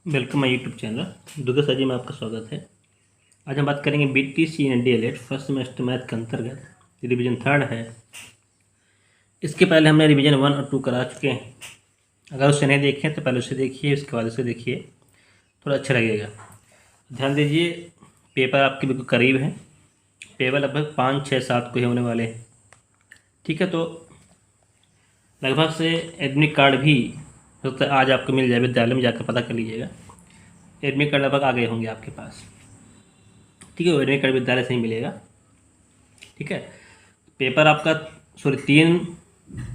Welcome my YouTube channel Durga ji में आपका स्वागत है। आज हम बात करेंगे BTC and DLED first semester math के अंतर्गत रिवीजन थर्ड है। इसके पहले हमने रिवीजन 1 और 2 करा चुके हैं। अगर उसे नहीं देखें तो पहले उसे देखिए, उसके बाद उसे देखिए, थोड़ा अच्छा लगेगा। ध्यान दीजिए, पेपर आपके बिल्कुल करीब है। पेपर लगभग 5, 6, 7 को ही होने वाले हैं। ठीक है, तो लगभग से एडमिट कार्ड भी हो सकता है आज आपको मिल जाए। विद्यालय में जाकर पता कर लीजिएगा। एडमिट कार्ड लगभग आ गए होंगे आपके पास। ठीक है, एडमिट कार्ड विद्यालय से ही मिलेगा। ठीक है, पेपर आपका 3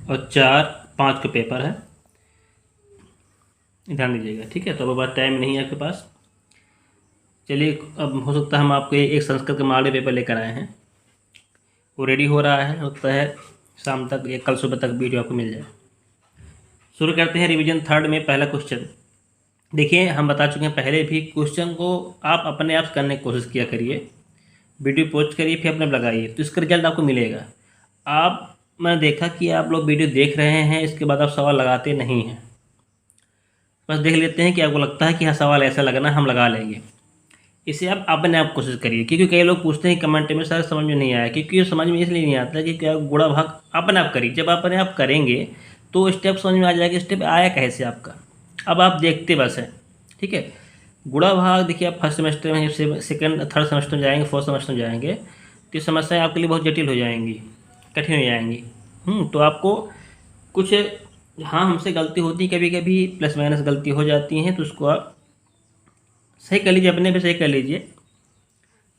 और 4, 5 का पेपर है, ध्यान दीजिएगा। ठीक है, तो अब बात टाइम नहीं है आपके पास। चलिए, अब हो सकता है हम आपको एक संस्कृत का मॉडल पेपर लेकर आए हैं, वो रेडी हो रहा है। हो सकता है शाम तक या कल सुबह तक वीडियो आपको मिल जाए। शुरू करते हैं रिवीजन थर्ड में पहला क्वेश्चन। देखिए, हम बता चुके हैं पहले भी, क्वेश्चन को आप अपने आप करने की कोशिश किया करिए। वीडियो पोस्ट करिए, फिर अपने लगाइए, तो इसका रिजल्ट आपको मिलेगा। मैंने देखा कि आप लोग वीडियो देख रहे हैं, इसके बाद आप सवाल लगाते नहीं हैं। बस देख लेते हैं कि आपको लगता है कि हाँ सवाल ऐसा लगना, हम लगा लेंगे। इसे आप अपने आप कोशिश करिए, क्योंकि कई लोग पूछते हैं कमेंट में, सर समझ में नहीं आया। क्योंकि समझ में इसलिए नहीं आता कि क्या गुणा भाग अपने आप करिए। जब अपने आप करेंगे तो स्टेप समझ में आ जाएगा, स्टेप आया कैसे आपका। अब आप देखते बस हैं। ठीक है, गुणा भाग देखिए, आप फर्स्ट सेमेस्टर में, सेकंड थर्ड सेमेस्टर में जाएंगे, फोर्थ सेमेस्टर में जाएंगे, तो ये समस्याएं आपके लिए बहुत जटिल हो जाएंगी, कठिन हो जाएंगी। तो आपको कुछ, हाँ हमसे गलती होती है कभी कभी, प्लस माइनस गलती हो जाती हैं, तो उसको आप सही कर लीजिए, अपने पे सही कर लीजिए।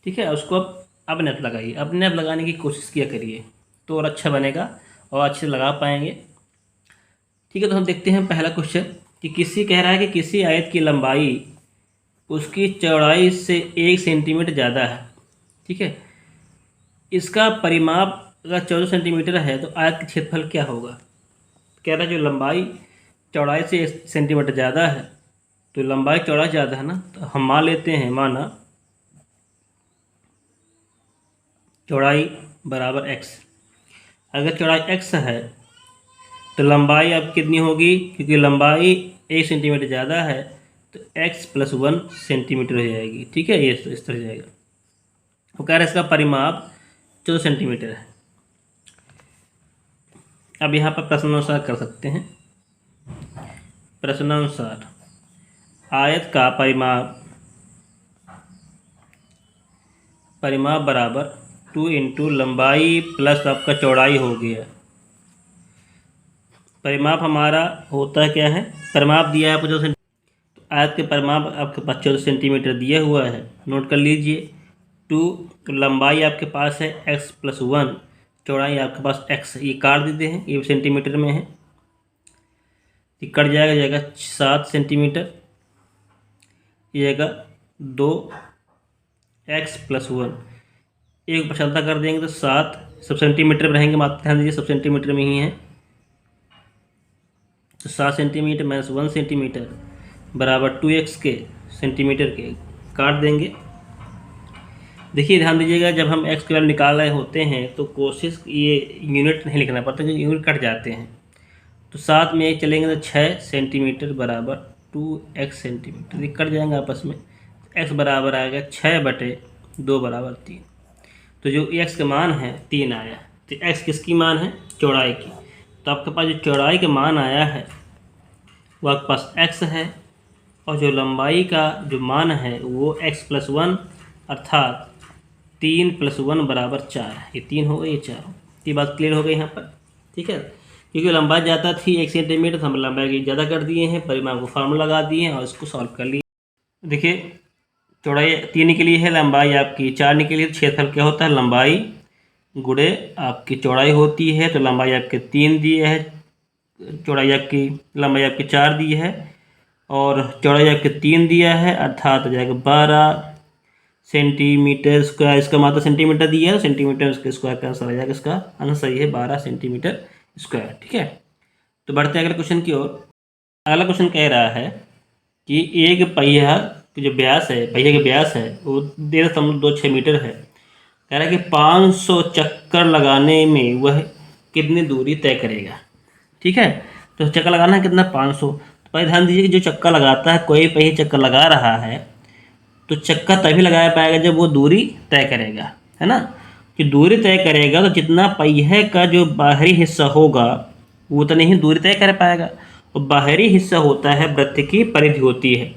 ठीक है, उसको आप अपने आप लगाइए, अपने आप लगाने की कोशिश किया करिए, तो और अच्छा बनेगा और अच्छे लगा पाएंगे। ठीक है, तो हम देखते हैं पहला क्वेश्चन कि किसी कह रहा है कि किसी आयत की लंबाई उसकी चौड़ाई से 1 सेंटीमीटर ज़्यादा है। ठीक है, इसका परिमाप अगर 14 सेंटीमीटर है तो आयत का क्षेत्रफल क्या होगा। कह रहा है जो लंबाई चौड़ाई से 1 सेंटीमीटर ज़्यादा है, तो लंबाई चौड़ाई ज़्यादा है ना, तो हम मान लेते हैं, माना चौड़ाई बराबर x। अगर चौड़ाई x है तो लंबाई अब कितनी होगी, क्योंकि लंबाई 1 सेंटीमीटर ज़्यादा है, तो x + 1 सेंटीमीटर हो जाएगी। ठीक है, ये इस तरह जाएगा। वो कह रहा है इसका परिमाप 14 सेंटीमीटर है। अब यहाँ पर प्रश्नानुसार कर सकते हैं। प्रश्नानुसार आयत का परिमाप बराबर 2 × लंबाई प्लस आपका चौड़ाई हो गया। परिमाप हमारा होता है क्या है, परिमाप दिया है आपको 14 सेंटीमीटर, तो आयत के परिमाप आपके पास 14 सेंटीमीटर दिया हुआ है, नोट कर लीजिए। 2 लंबाई आपके पास है x + 1, चौड़ाई आपके पास x, ये काट देते हैं, ये सेंटीमीटर में है, ये कट जाएगा 7 सेंटीमीटर, ये आएगा 2x + 1, एक पछलता कर देंगे तो 7, सब सेंटीमीटर में रहेंगे, मात्र ध्यान दीजिए सब सेंटीमीटर में ही है। तो 7 सेंटीमीटर - 1 सेंटीमीटर बराबर 2x के सेंटीमीटर के काट देंगे। देखिए ध्यान दीजिएगा, जब हम x के वैल्यू निकाल रहे होते हैं तो कोशिश ये यूनिट नहीं लिखना पड़ता, क्योंकि यूनिट कट जाते हैं। तो 7 में एक चलेंगे तो 6 सेंटीमीटर बराबर 2x सेंटीमीटर, ये कट जाएंगे आपस में। x बराबर आएगा 6/2 बराबर 3। तो जो x का मान है 3 आया, तो x किसकी मान है, चौड़ाई की। तो आपके पास जो चौड़ाई का मान आया है वो आपके पास x है, और जो लंबाई का जो मान है वो x + 1, अर्थात 3 + 1 बराबर 4। ये 3 हो गई, ये 4 हो, ये बात क्लियर हो गई यहाँ पर। ठीक है, क्योंकि लंबाई ज़्यादा थी 1 सेंटीमीटर, तो हम लंबाई ज़्यादा कर दिए हैं, परिमाप को फार्मूला लगा दिए हैं और इसको सॉल्व कर लिए। देखिए, चौड़ाई 3 निकली है, लंबाई आपकी 4 निकली है, तो क्षेत्रफल क्या होता है, लंबाई गुणे आपकी चौड़ाई होती है। तो लंबाई आपके 3 दिए है, चौड़ाई आपकी, लंबाई आपकी 4 दी है और चौड़ाई आपके 3 दिया है, अर्थात हो जाएगा 12 सेंटीमीटर स्क्वायर। इसका मात्रा सेंटीमीटर दिया है, सेंटीमीटर इसके स्क्वायर का आंसर आ जाएगा। इसका आंसर सही है 12 सेंटीमीटर स्क्वायर। ठीक है, तो बढ़ते हैं अगले क्वेश्चन की ओर। अगला क्वेश्चन कह रहा है कि एक पहिया की जो व्यास है, पहिया का व्यास है वो 13.26 मीटर है। कह रहा है कि 500 चक्कर लगाने में वह कितनी दूरी तय करेगा। ठीक है, तो चक्कर लगाना है कितना, 500। भाई ध्यान दीजिए कि जो चक्का लगाता है, कोई पहिए चक्का लगा रहा है तो चक्का तभी लगाया पाएगा जब वो दूरी तय करेगा, है ना। कि दूरी तय करेगा तो जितना पहिए का जो बाहरी हिस्सा होगा वो उतनी ही दूरी तय कर पाएगा। और बाहरी हिस्सा होता है वृत्त की परिधि होती है,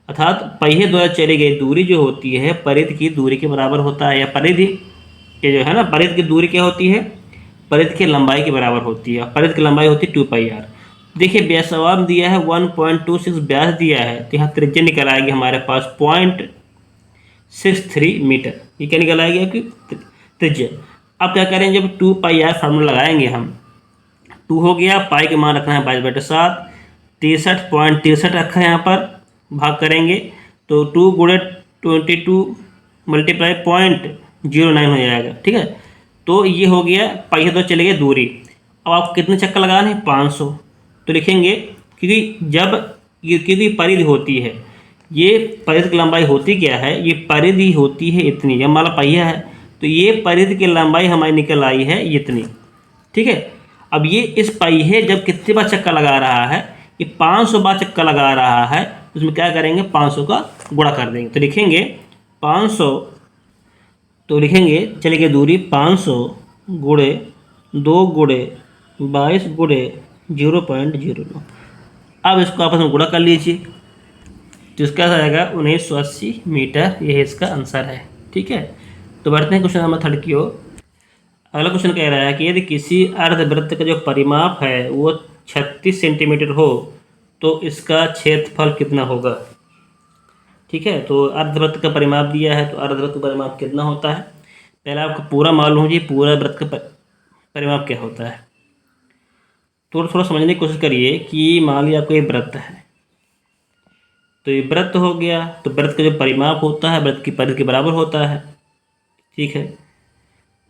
अर्थात पहिए द्वारा चली गई दूरी जो होती है परिधि की दूरी के बराबर होता है, या परिधि के जो है ना, परिधि की दूरी क्या होती है, परिधि की लंबाई के बराबर होती है। परिधि की लंबाई होती है 2πr। देखिए व्यासवाम दिया है 1.26 व्यास दिया है, तो यहाँ त्रिज्या निकल आएगी हमारे पास 0.63 मीटर। ये क्या निकल आएगी आपकी त्रिज्या। अब क्या करें, जब 2πr फार्मूला लगाएंगे हम, 2 हो गया, पाई के मान रखना है 22/7, 63.63 रखा है यहाँ पर, भाग करेंगे तो 2 गुणे 22 मल्टीप्लाई 0.09 हो जाएगा, ठीक है। तो ये हो गया पहिए दो चले गए दूरी। अब आप कितने चक्कर लगाने हैं, 500। तो लिखेंगे क्योंकि परिधि होती है, ये परिधि की लंबाई होती क्या है, ये परिधि होती है इतनी। जब हमारा पहिया है तो ये परिधि की लंबाई हमारी निकल आई है इतनी, ठीक है। अब ये इस पहिए जब कितनी बार चक्का लगा रहा है, ये 500 बार चक्का लगा रहा है, उसमें क्या करेंगे 500 का गुणा कर देंगे। तो लिखेंगे 500, तो लिखेंगे चलिए दूरी 500 गुणे 2 गुणे 22 गुणे 0.09। अब इसको आपस में गुणा कर लीजिए, तो इसका आएगा 1980 मीटर। यही इसका आंसर है, ठीक है। तो बढ़ते हैं क्वेश्चन नंबर 3 की ओर। अगला क्वेश्चन कह रहा है कि यदि किसी अर्धवृत्त का जो परिमाप है वो 36 सेंटीमीटर हो तो इसका क्षेत्रफल कितना होगा, ठीक है। तो अर्धवृत्त का परिमाप दिया है, तो अर्धवृत्त का परिमाप कितना होता है, पहले आपको पूरा मालूम हो जी पूरा वृत्त का परिमाप क्या होता है। तो थोड़ा समझने की कोशिश करिए कि मान लीजिए आपको ये वृत्त है, तो ये वृत्त हो गया, तो वृत्त का जो परिमाप होता है वृत्त की परिधि के बराबर होता है, ठीक है।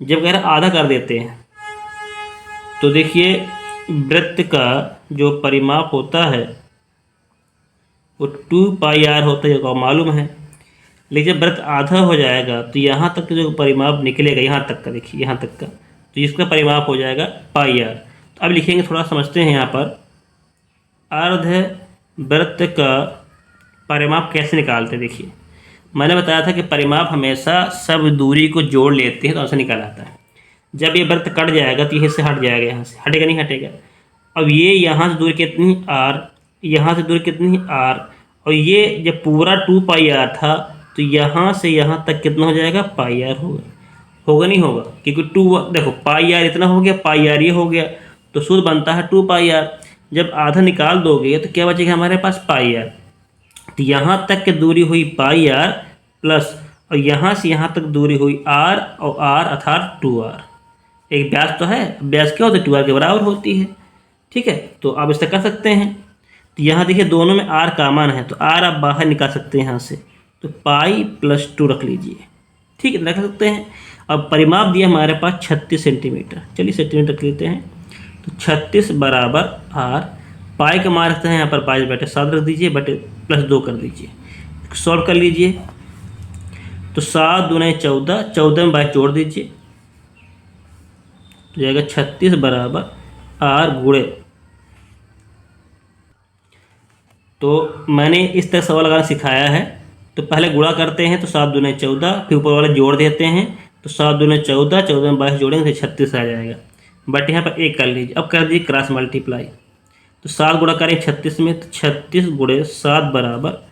जब अगर आधा कर देते हैं तो देखिए वृत्त का जो परिमाप होता है वो 2πr होता है, जो मालूम है। लेकिन जब वृत्त आधा हो जाएगा तो यहाँ तक जो परिमाप निकलेगा, यहाँ तक का, देखिए यहाँ तक का, तो इसका परिमाप हो जाएगा πr। तो अब लिखेंगे, थोड़ा समझते हैं यहाँ पर अर्ध वृत्त का परिमाप कैसे निकालते हैं। देखिए मैंने बताया था कि परिमाप हमेशा सब दूरी को जोड़ लेते हैं तो ऐसा निकाल आता है। जब ये वृत्त कट जाएगा तो ये से हट जाएगा, यहाँ से हटेगा नहीं हटेगा। अब ये यहाँ से दूरी कितनी r, यहाँ से दूरी कितनी r, और ये जब पूरा 2πr था तो यहाँ से यहाँ तक कितना हो जाएगा πr होगा नहीं होगा, क्योंकि 2 देखो πr इतना हो गया, πr ये हो गया, तो सूत्र बनता है 2πr। जब आधा निकाल दोगे तो क्या बचेगा हमारे पास πr। तो यहाँ तक की दूरी हुई πr प्लस, और यहाँ से यहाँ तक दूरी हुई r, और r अर्थात 2r। एक व्यास तो है, व्यास क्या होता है 2r के बराबर होती है, ठीक है। तो आप इस तरह कर सकते हैं। तो यहाँ देखिए दोनों में r कॉमन है, तो r आप बाहर निकाल सकते हैं यहाँ से, तो पाई प्लस 2 रख लीजिए, ठीक है, रख सकते हैं। अब परिमाप दिया हमारे पास 36 सेंटीमीटर, चलिए सेंटीमीटर रख लेते हैं। तो 36 बराबर r, पाई का मान रखते हैं यहाँ पर 5/7 रख दीजिए, बटे प्लस 2 कर दीजिए, सॉल्व कर लीजिए। तो 7 दूने 14, 14 में 22 जोड़ दीजिए, तो जाएगा 36 बराबर r गुणे। तो मैंने इस तरह सवाल लगाना सिखाया है। तो पहले गुणा करते हैं, तो 7 दूने 14, फिर ऊपर वाले जोड़ देते हैं, तो 7 दूने 14, 14 में 22 जोड़ेंगे तो 36 आ जाएगा, बट यहाँ पर 1 कर लीजिए। अब कर दीजिए क्रॉस मल्टीप्लाई, तो 7 गुणा करें 36 में, तो 36 गुणे 7 बराबर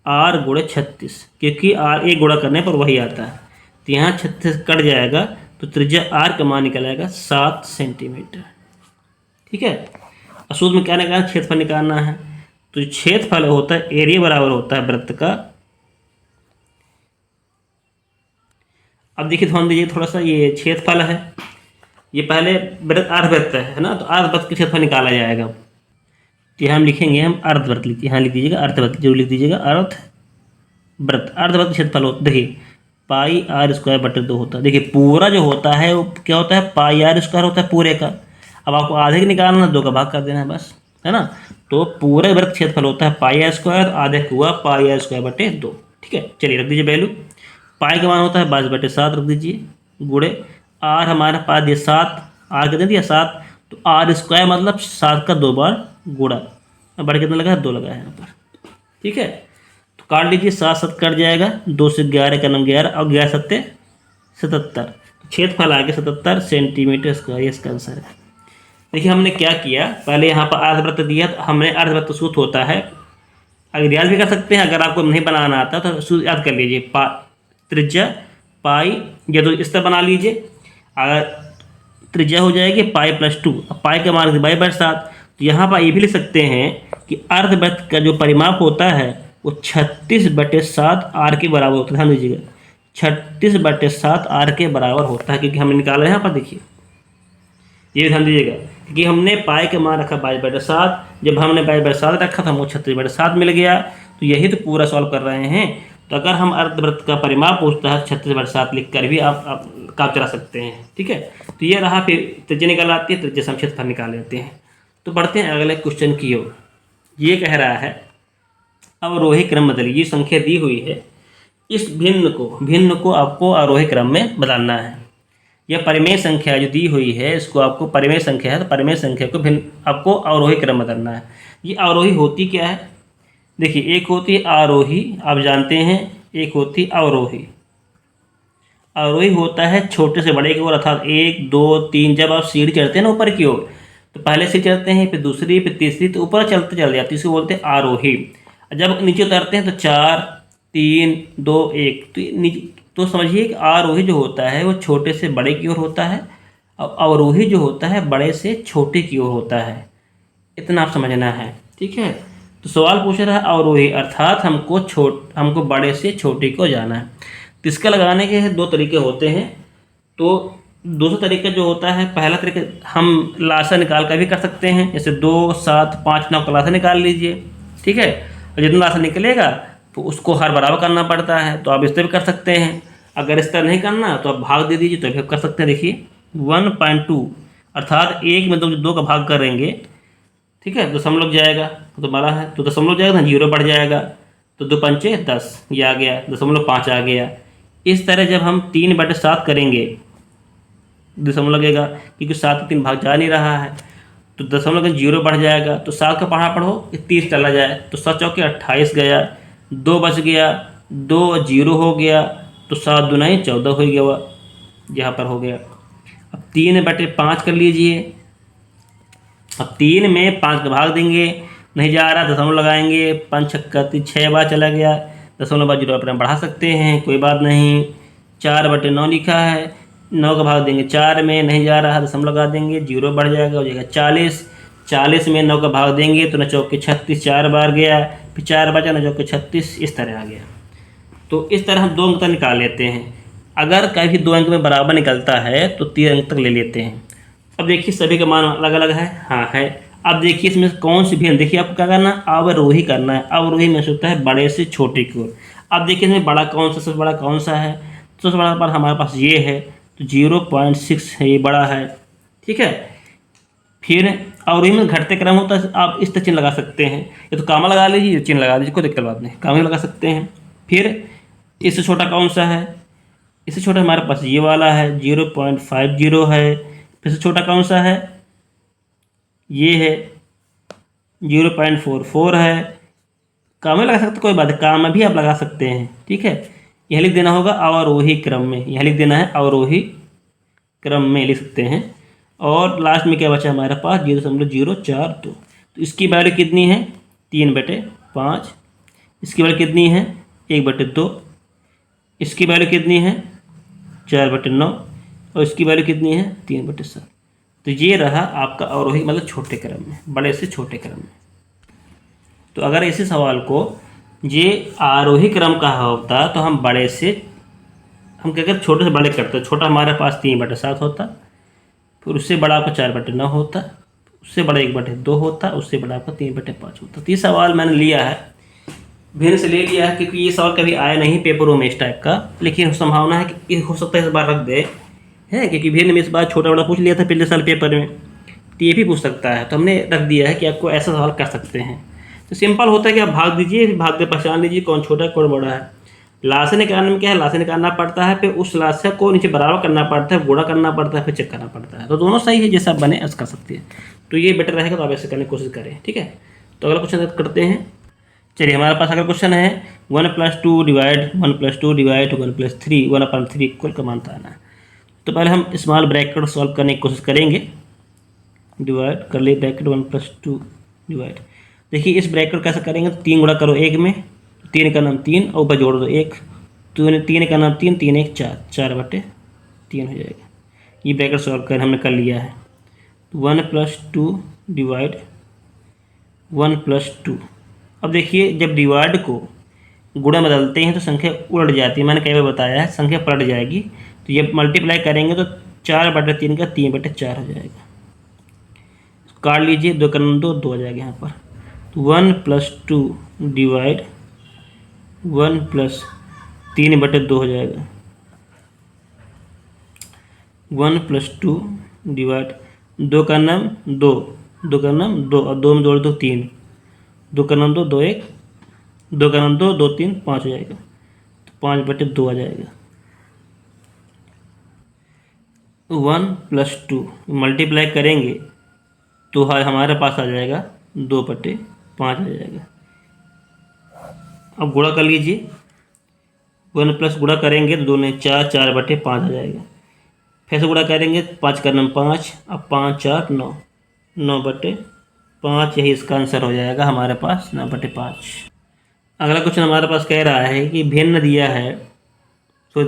r गुणे 36, क्योंकि r 1 गुणा करने पर वही आता है। तो यहाँ 36 कट जाएगा, तो त्रिज्या r का मान निकल आएगा 7 सेंटीमीटर, ठीक है। सूत्र में क्या निकालना, क्षेत्रफल निकालना है। तो क्षेत्रफल होता है एरिया बराबर होता है वृत्त का। अब देखिए ध्यान दीजिए थोड़ा सा, ये क्षेत्रफल है, ये पहले वृत्त अर्धवृत्त है ना, तो अर्धवृत्त का क्षेत्रफल निकाला जाएगा। तो यहाँ हम लिखेंगे, हम अर्धवृत्त लिखिए, यहाँ लिख दीजिएगा अर्धवृत्त, जरूर लिख दीजिएगा अर्धवृत्त। अर्धवृत्त क्षेत्रफल होता है, देखिए πr²/2 होता है। देखिए पूरा जो होता है वो क्या होता है, πr² होता है पूरे का। अब आपको आधे का निकालना, 2 का भाग कर देना है बस, है ना। तो पूरे वृत्त क्षेत्रफल होता है πr², आधे का हुआ πr²/2, ठीक है। चलिए रख दीजिए वैल्यू। पाई का मान होता है 22/7 रख दीजिए, गुणे r हमारे पास दिया 7, r कितने दिया 7, तो r² मतलब 7 का 2 बार गुणा, और बड़ा कितना लगा है? 2 लगा है यहाँ पर। ठीक है, तो काट लीजिए, 7 7 कट जाएगा, 2 से 11 का नाम 11 और 11 सत्ते 77। क्षेत्रफल आ गया 77 सेंटीमीटर स्क्वायर, ये इसका आंसर है। देखिए हमने क्या किया, पहले यहाँ पर अर्धवृत्त दिया, तो हमने अर्धवृत्त सूत्र होता है, अगर याद भी कर सकते हैं, अगर आपको नहीं बनाना आता तो सूत्र याद कर लीजिए, त्रिज्या पाई, या तो इस तरह बना लीजिए, अगर त्रिज्या हो जाएगी पाई प्लस 2, अब पाई का मान बाई बाई 7। तो यहाँ पर ये भी लिख सकते हैं कि अर्धवृत्त का जो परिमाप होता है वो 36/7 आर के बराबर होता है। ध्यान दीजिएगा, 36/7 आर के बराबर होता है, क्योंकि हमने निकाला है यहाँ पर, देखिए ये ध्यान दीजिएगा कि हमने पाई का मान रखा 22/7, जब हमने 22/7 रखा था हमको 36/7 मिल गया। तो यही तो पूरा सॉल्व कर रहे हैं। तो अगर हम अर्धवृत्त का परिमाप पूछता है 36/7 लिख कर भी आप काम चला सकते हैं। ठीक है, तो ये रहा, फिर त्रिज्या निकाल आती है, त्रिज्या से हम क्षेत्रफल निकाल लेते हैं। तो बढ़ते हैं अगले क्वेश्चन की ओर। ये कह रहा है अवरोही क्रम बदलिए, ये संख्या दी हुई है, इस भिन्न को आपको आरोही क्रम में बदलना है। यह परिमेय संख्या जो दी हुई है, इसको आपको परिमेय संख्या है, तो परिमेय संख्या को भिन्न आपको अवरोही क्रम बदलना है। ये अवरोही होती क्या है? देखिए, एक होती है आरोही, आप जानते हैं, एक होती अवरोही। अवरोही होता है छोटे से बड़े की ओर, अर्थात 1 2 3, जब आप सीढ़ी चढ़ते हैं ना ऊपर की ओर, तो पहले से चढ़ते हैं, फिर दूसरी, फिर तीसरी, तो ऊपर चलते चल जाती है, इसको बोलते हैं आरोही। जब नीचे उतरते हैं तो 4 3 2 1, तो नीचे, तो समझिए कि आरोही जो होता है वो छोटे से बड़े की ओर होता है, और अवरोही जो होता है बड़े से छोटे की ओर होता है। इतना आप समझना है। ठीक है, तो सवाल पूछ रहा है अवरोही, अर्थात हमको बड़े से छोटे को जाना है। तो इसका लगाने के 2 तरीके होते हैं। तो दूसरा तरीका जो होता है, पहला तरीका हम लासा निकाल कर भी कर सकते हैं, जैसे 2 7 5 9 का लासा निकाल लीजिए। ठीक है, और जितना लासा निकलेगा तो उसको हर बराबर करना पड़ता है, तो आप इस तरह भी कर सकते हैं। अगर इस तरह नहीं करना तो आप भाग दे दीजिए, तो भी कर सकते हैं। देखिए 1.2, अर्थात 1 में 2 का भाग करेंगे, ठीक है, दशमलव जाएगा, तो बड़ा है तो दशमलव जाएगा, 0 बढ़ जाएगा, तो 2 पंचे 10, ये आ गया, 0.5 आ गया। इस तरह जब हम 3/7 करेंगे, दशमलव लगेगा, क्योंकि 7 में 3 भाग जा नहीं रहा है, तो दशमलव 0 बढ़ जाएगा, तो 7 का पढ़ा पढ़ो 30 चला जाए, तो 7 चौके 28 गया, 2 बच गया, 2 0 हो गया, तो 7 दूनी 14 हो गया, यहाँ पर हो गया। अब 3/5 कर लीजिए, अब 3 में 5 का भाग देंगे, नहीं जा रहा, दशमलव लगाएंगे, 5 छक्का 6 बार चला गया, दशमलव बाद 0 अपना बढ़ा सकते हैं, कोई बात नहीं। 4/9 लिखा है, 9 का भाग देंगे 4 में, नहीं जा रहा, दशमलव लगा देंगे, 0 बढ़ जाएगा, हो जाएगा 40। 40 में 9 का भाग देंगे तो 9 चौके 36, 4 बार गया, फिर 4 बचा, 9 चौके 36, इस तरह आ गया। तो इस तरह हम 2 अंक तक निकाल लेते हैं। अगर कभी 2 अंक में बराबर निकलता है तो 3 अंक तक ले लेते हैं। अब देखिए सभी का मान अलग अलग है, हाँ है। अब देखिए इसमें कौन सी भी, देखिए आपको क्या करना है, अवरोही करना है। अवरोही में होता है बड़े से छोटे की ओर। अब देखिए इसमें बड़ा कौन सा, सबसे बड़ा कौन सा है, सबसे बड़ा पर हमारे पास ये है, तो 0.6 है, ये बड़ा है। ठीक है, फिर अवरोही में घटते क्रम होता है, आप इस तरह चिन्ह लगा सकते हैं, ये तो कामा लगा लीजिए, चिन्ह लगा लीजिए, कोई दिक्कत बात नहीं, कामा लगा सकते हैं। फिर इससे छोटा कौन सा है, इससे छोटा हमारे पास ये वाला है, 0.50 है। फिर से छोटा कौन सा है, ये है, 0.44 है। काम में लगा सकते, कोई बात है, काम में भी आप लगा सकते हैं। ठीक है, यह लिख देना होगा अवरोही क्रम में, यह लिख देना है अवरोही क्रम में लिख सकते हैं। और लास्ट में क्या बचा हमारे पास, 0.042। तो इसकी वैल्यू कितनी है, 3/5। इसकी वैल्यू कितनी है, 1/2। इसकी वैल्यू कितनी है, 4/9। और इसकी वैल्यू कितनी है, 3/7। तो ये रहा आपका अवरोही, मतलब छोटे क्रम में, बड़े से छोटे क्रम में। तो अगर इसी सवाल को ये आरोही क्रम का होता तो हम बड़े से, हम क्या करते, छोटे से बड़े करते। छोटा हमारे पास 3/7 होता, फिर उससे बड़ा आपका 4/9 होता, उससे बड़ा 1/2 होता, उससे बड़ा आपका 3/5 होता। तो ये सवाल मैंने लिया है, भिन्न से ले लिया है, क्योंकि ये सवाल कभी आया नहीं पेपरों में इस टाइप का, लेकिन संभावना है कि हो सकता है इस बार रख दे, है, क्योंकि भिन्न में इस बार छोटा बड़ा पूछ लिया था पिछले साल पेपर में, तो ये भी पूछ सकता है। तो हमने रख दिया है कि आपको ऐसा सवाल कर सकते हैं। तो सिंपल होता है कि आप भाग दीजिए, भाग दे पहचान लीजिए कौन छोटा है कौन बड़ा है। लाशे निकालने में क्या है, लाशे निकालना पड़ता है, फिर उस लाशे को नीचे बराबर करना पड़ता है, गुणा करना पड़ता है, फिर चेक करना पड़ता है। तो दोनों सही है, जैसा बने ऐसा कर सकते हैं। तो ये बेटर रहेगा, तो आप ऐसे करने की कोशिश करें। ठीक है, तो अगला क्वेश्चन करते हैं। चलिए हमारे पास अगला क्वेश्चन है 1+2 डिवाइड 1+2 डिवाइड 1+3 1/3 इक्वल का मान बताना है। तो पहले हम स्मॉल ब्रैकेट सॉल्व करने की कोशिश करेंगे। डिवाइड कर ले ब्रैकेट 1+2 डिवाइड, देखिए इस ब्रैकेट कैसे करेंगे, 3 गुणा करो 1 में, 3 का नाम 3 और ऊपर जोड़ दो 1, तो 3 का नाम 3, 3 1 4, 4/3 हो जाएगा। ये ब्रैकेट सॉल्व कर हमने कर लिया है। 1+2 डिवाइड 1+2। अब देखिए जब डिवाइड को गुणा में बदलते हैं तो संख्या उलट जाती है, मैंने कई बार बताया है, संख्या पलट जाएगी। तो ये मल्टीप्लाई करेंगे तो 4/3 का 3/4 हो जाएगा। काट लीजिए, 2 का 2 2 आ जाएगा यहाँ पर। तो 1+2 डिवाइड 1+3/2 हो जाएगा। 1+2 डिवाइड 2 का नाम 2, 2 का नाम 2 और 2 में जोड़ दो 3, 2 का नाम 2, 2 1, 2 का नाम 2, 2 3 5 हो जाएगा। तो 5/2 आ जाएगा। 1+2 मल्टीप्लाई करेंगे तो हमारे पास आ जाएगा 2/5 आ जाएगा। अब गुणा कर लीजिए, 1+ गुणा करेंगे तो 2 ने 4, 4/5 आ जाएगा। फिर से गुणा करेंगे, 5 का नाम 5, अब 5 4 9, 9/5, यही इसका आंसर हो जाएगा हमारे पास 9/5। अगला क्वेश्चन हमारे पास कह रहा है कि भिन्न दिया है, तो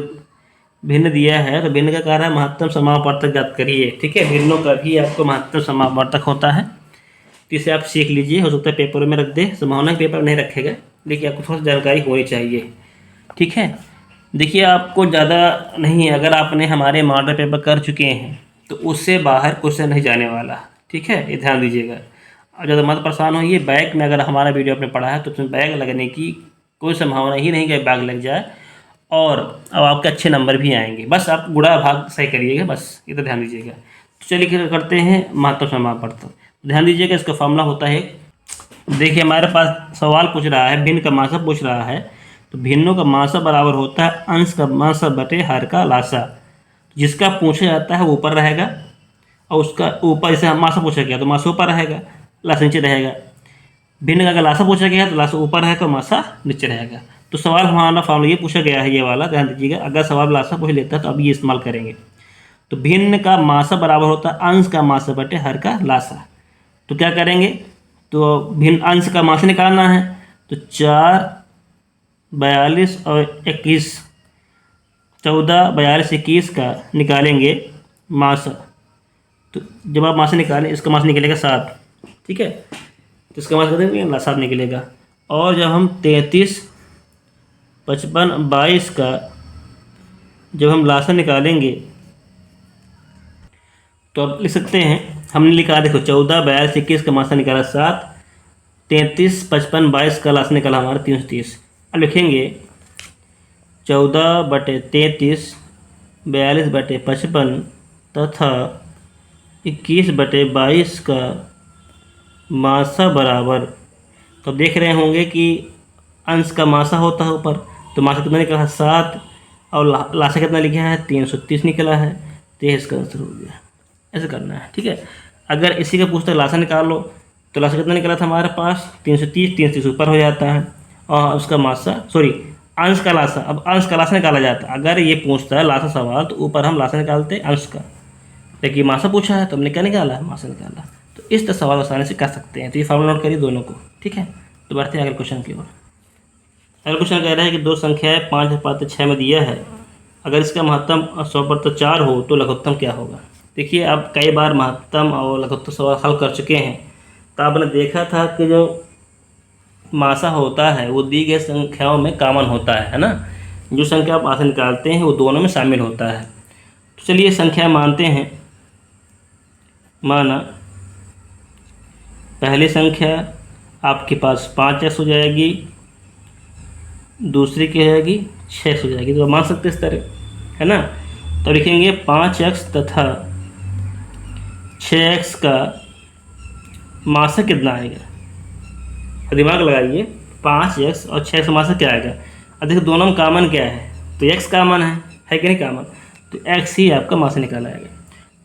भिन्न दिया है तो भिन्न का कह रहा है महत्तम समापवर्तक ज्ञात करिए। ठीक है, भिन्नों का भी आपको महत्तम समापवर्तक होता है, तो इसे आप सीख लीजिए। हो सकता है पेपर में रख दे, संभावना है पेपर नहीं रखेगा, लेकिन आपको थोड़ी जानकारी होनी चाहिए। ठीक है, देखिए आपको ज़्यादा नहीं, अगर आपने हमारे मॉडल पेपर कर चुके हैं तो उससे बाहर क्वेश्चन नहीं जाने वाला। ठीक है, ये ध्यान दीजिएगा। और ज़्यादा मत परेशान होइए। बैग में अगर हमारा वीडियो आपने पढ़ा है तो उसमें बैग लगने की कोई संभावना ही नहीं कि बैग लग जाए, और अब आपके अच्छे नंबर भी आएंगे। बस आप गुणा भाग सही करिएगा, बस इधर ध्यान दीजिएगा। तो चलिए करते हैं महत्तम समापवर्तक। ध्यान दीजिएगा, इसका फॉर्मूला होता है, देखिए हमारे पास सवाल पूछ रहा है, भिन्न का मासा पूछ रहा है, तो भिन्नों का मासा बराबर होता है अंश का मासा बटे हर का लासा। जिसका पूछा जाता है वो ऊपर रहेगा, और उसका ऊपर, जैसे मासा पूछा गया तो मासा ऊपर रहेगा, लासा नीचे रहेगा। भिन्न का अगर लासा पूछा गया है तो लासा ऊपर रहेगा, मासा नीचे रहेगा। तो सवाल हमारा फॉर्मूला ये पूछा गया है, ये वाला ध्यान दीजिएगा। अगर सवाल लासा पूछ लेता है तो अब ये इस्तेमाल करेंगे। तो भिन्न का मासा बराबर होता है अंश का मासा बटे हर का लासा। तो क्या करेंगे, तो भिन्न अंश का मासा निकालना है, तो 4 42 और 21, 14 42 21 का निकालेंगे मासा। तो जब आप मासा निकालें, इसका मासा निकलेगा 7। ठीक है, तो इसका मासा करेंगे 7 निकलेगा। और जब हम 33 55 22 का जब हम लासा निकालेंगे तो अब लिख सकते हैं, हमने लिखा देखो 14 42 21 का मासा निकाला 7, 33 55 22 का लासा निकाला हमारा 330। अब लिखेंगे 14/33 42/55 तथा 21/22 का मासा बराबर। तो देख रहे होंगे कि अंश का मासा होता है ऊपर, तो मासा कितना निकला है 7, और लासा कितना लिखा है 330 निकला है, तो ये इसका आंसर हो गया। ऐसे करना है। ठीक है, अगर इसी का पूछता लासा निकाल लो तो लासा कितना निकला था हमारे पास 330, 330 ऊपर हो जाता है, और उसका मासा अंश का लासा। अब अंश का लासा निकाला जाता है, अगर ये पूछता है लासा सवाल तो ऊपर हम लासा निकालते हैं अंश का, लेकिन मासा पूछा है तो हमने क्या निकाला, मासा निकाला। तो इस तरह सवाल आसानी से कर सकते हैं। तो ये फॉर्मूला नोट करिए दोनों को। ठीक है, तो बढ़ते हैं अगले क्वेश्चन की ओर। अगला क्वेश्चन कह रहा है कि दो संख्याएं 5/6 में दिया है, अगर इसका महत्तम 100/4 हो तो लघुत्तम क्या होगा। देखिए आप कई बार महत्तम और लघुत्तम सवाल हल कर चुके हैं, तो आपने देखा था कि जो मासा होता है वो दी गई संख्याओं में कॉमन होता है ना, जो संख्या आप मासा निकालते हैं वो दोनों में शामिल होता है। तो चलिए संख्या मानते हैं। माना पहली संख्या आपके पास 5x हो जाएगी, दूसरी क्या जाएगी 6 हो जाएगी। तो आप मान सकते इस तरह, है ना। तो लिखेंगे 5x तथा 6x का मासा कितना आएगा। दिमाग लगाइए, 5x और 6 का मासा क्या आएगा। अब देखो दोनों में कॉमन क्या है, तो x कॉमन है कि नहीं कॉमन, तो x ही आपका मासा निकाला आएगा।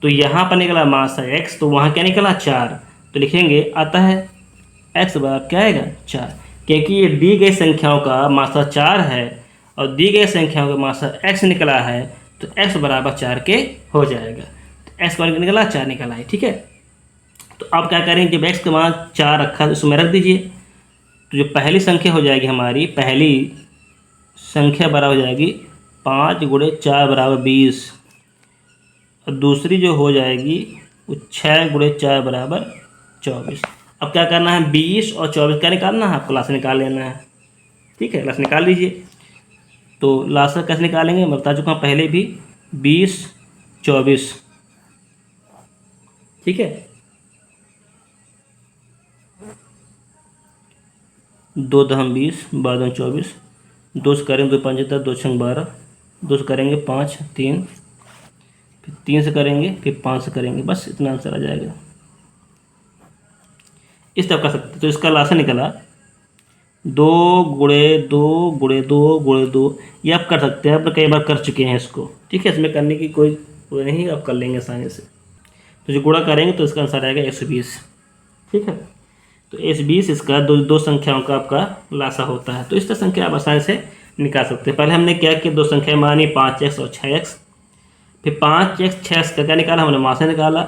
तो यहाँ पर निकला मासा x, तो वहाँ क्या निकला 4, तो लिखेंगे आता है एक्स बराबर क्या आएगा 4, क्योंकि ये दी गई संख्याओं का मासा 4 है और दी गई संख्याओं का मासा x निकला है, तो x बराबर 4 के हो जाएगा। तो x बराबर निकला 4 निकला है, ठीक है। तो अब क्या करेंगे, जब x का मान 4 रखा तो उसमें रख दीजिए, तो जो पहली संख्या हो जाएगी हमारी, पहली संख्या बराबर हो जाएगी 5 गुणे 4 बराबर 20, और दूसरी जो हो जाएगी वो 6 गुणे 4 बराबर 24। अब क्या करना है, 20 और 24 क्या निकालना है, आपको लासा निकाल लेना है, ठीक है। लासा निकाल लीजिए। तो लासा कैसे निकालेंगे, मैं बता चुका हूँ पहले भी, 20 24, ठीक है। 2 दहम 20, 12 24, 2 से करेंगे 2 5 10, 2 6 12, 2 से करेंगे 5 3, फिर 3 से करेंगे, फिर 5 से करेंगे, बस इतना आंसर आ जाएगा। इस तरह कर सकते, तो इसका लासा निकला 2 गुणे 2 गुणे 2 गुणे 2, ये आप कर सकते हैं, आप कई बार कर चुके हैं इसको, ठीक है। इसमें करने की कोई नहीं, आप कर लेंगे आसानी से। तो जो गुणा करेंगे तो इसका आंसर आएगा 120, ठीक है। तो 120 इसका दो संख्याओं का आपका लासा होता है। तो इस तरह संख्या आप आसानी से निकाल सकते हैं। पहले हमने क्या किया, 2 संख्या मानी 5x और 6x, फिर 5x 6x का क्या निकाला, हमने मासा निकाला।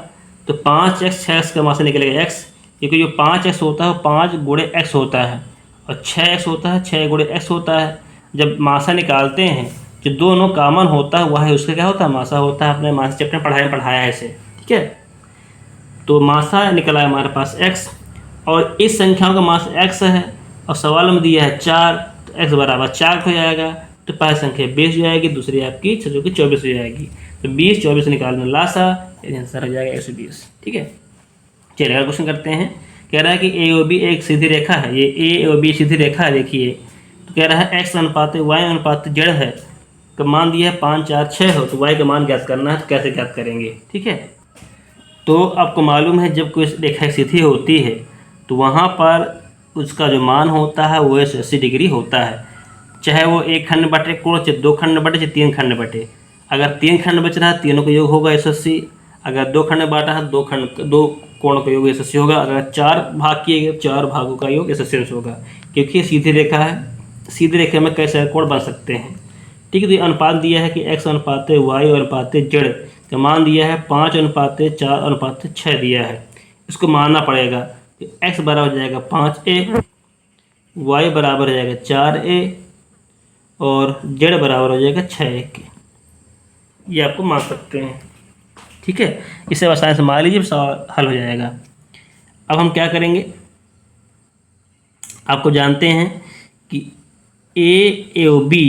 तो 5x 6x का मासा निकलेगा x, क्योंकि जो 5x होता है वो 5 गुणे x होता है, और 6x होता है 6 गुणे x होता है। जब मासा निकालते हैं, जो दोनों कॉमन होता है वह उसका क्या होता है, मासा होता है। अपने मासा चैप्टर पढ़ाया है इसे, ठीक है। तो मासा निकला है हमारे पास x, और इस संख्याओं का मासा x है, और सवाल में दिया है 4, तो x बराबर 4 हो जाएगा। तो पहली संख्या 20 हो जाएगी, दूसरी आपकी जो कि 24 हो जाएगी। तो 20 24 निकालने लासा, आंसर हो जाएगा 120, ठीक है। चलिए अगला क्वेश्चन करते हैं। कह रहा है कि ए और बी एक सीधी रेखा है, ये ए और बी सीधी रेखा है, देखिए। तो कह रहा है x अनुपात y अनुपात जड़ है, का मान दिया है 5 4 6 हो, तो y का मान ज्ञात करना है। तो कैसे ज्ञात करेंगे, ठीक है। तो आपको मालूम है जब कोई रेखा सीधी होती है तो वहाँ पर उसका जो मान होता है वो 180 डिग्री होता है, चाहे वो एक खंड बटे कोण, चाहे 2 खंड बटे, चाहे 3 खंड बटे। अगर 3 खंड बच रहा है, तीनों का योग होगा 180। अगर 2 खंड बांटा है, 2 कोणों का योग 180 होगा। अगर 4 भाग किए गए, 4 भागों का योग 180 होगा, क्योंकि सीधी रेखा है। सीधी रेखा में कैसे कोण बन सकते हैं, ठीक है। तो ये अनुपात दिया है कि x अनुपात y अनुपात जड़ का मान दिया है 5 अनुपात 4 अनुपात 6 दिया है। इसको मानना पड़ेगा। तो x बराबर हो जाएगा 5a, y बराबर हो जाएगा 4a, और z बराबर हो जाएगा 6a के। ये आपको मान सकते हैं, ठीक है। इसे आसानी से मान लीजिए, सवाल हल हो जाएगा। अब हम क्या करेंगे, आपको जानते हैं कि ए और बी